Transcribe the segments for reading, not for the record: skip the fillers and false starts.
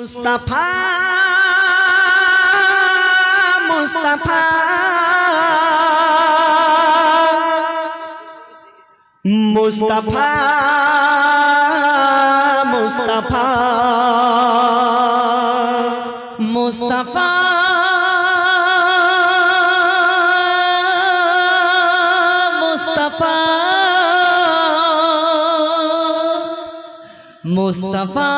मुस्तफा मुस्तफा मुस्तफा मुस्तफा मुस्तफा मुस्तफा मुस्तफा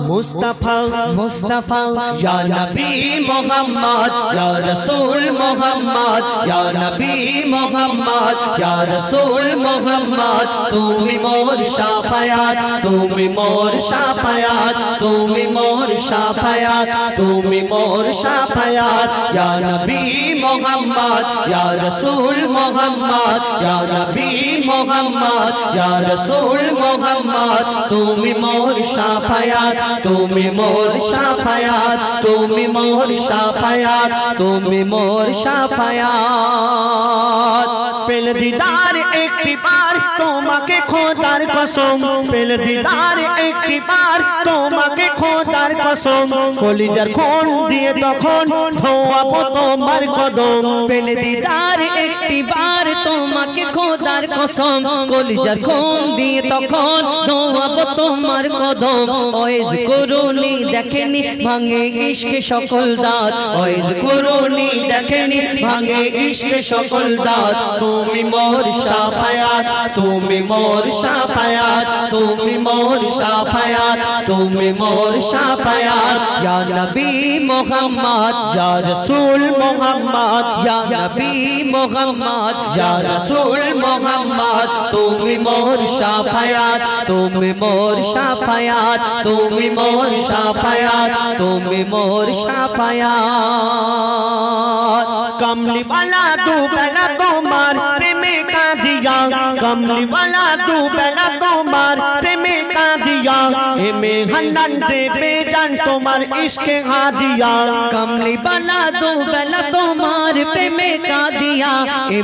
मुस्तफा मुस्तफा या नबी मोहम्मद या रसूल मोहम्मद या नबी मोहम्मद या रसूल मोहम्मद तुमी मोर शाफायात तुमी मोर शाफायात तुमी मोर शाफायात तुमी मोर शाफायात या नबी मोहम्मद या रसूल मोहम्मद या नबी मोहम्मद या रसूल मोहम्मद तुमी मोर शाफायात तुमी मोर शाफायात तुमी मोर शाफायात तुमी मोर शाफायात पेल दीदार एक बार তোমাকে খোদার কসম পেল দিদার একবার তোমাকে খোদার কসম কলিজার খুন দিয়ে তখন ধোয়াবো তোমার কদম পেল দিদার একবার তোমাকে খোদার কসম কলিজার খুন দিয়ে তখন ধোয়াবো তোমার কদম ওয়াজ করুনি দেখেনি ভাঙে ইশকে সকল দাঁত ওয়াজ করুনি দেখেনি ভাঙে ইশকে সকল দাঁত তুমি মোর শাফায়াত তুমি মোর শাফায়াত তুমি মোর শাফায়াত তুমি মোর শাফায়াত ইয়া নবী মুহাম্মদ ইয়া রাসূল মুহাম্মদ ইয়া নবী মুহাম্মদ ইয়া রাসূল মুহাম্মদ তুমি মোর শাফায়াত তুমি মোর শাফায়াত তুমি মোর শাফায়াত তুমি মোর শাফায়াত कमली वाला तू पहला तुम्हार प्रेमे का दिया कमली वाला तू पहला तुम्हार प्रेमे का दिया में हन्नन दे बेजान तुम्हार इश्क हा दिया कमली वाला तू पहला तुम्हार प्रेमे का दिया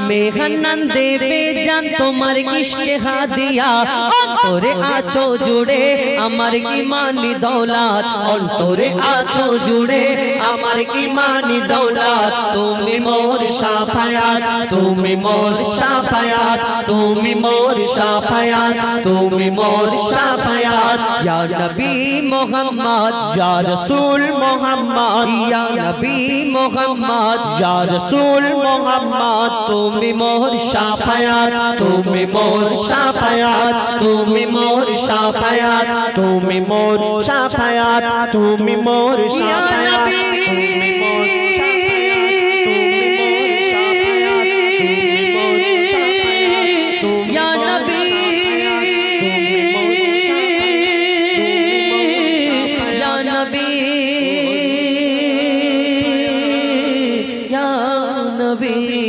में हन्नन दे बेजान तुम्हार इश्क हा दिया अंतरे आछो जुड़े अमर ईमानी दौलत अंतरे आछो जुड़े अमर ईमानी दौलत तुमी मोर शाफायात तुमी मोर शाफायात तुमी मोर शाफायात तुमी मोर शाफायात या नबी मोहम्मद या रसूल मोहम्मद या नबी मोहम्मद या रसूल मोहम्मद तुमी मोर शाफायात तुमी मोर शाफायात तुमी मोर शाफायात तुमी मोर शाफायात तुमी मोर शाफायात तुमी मोर नबी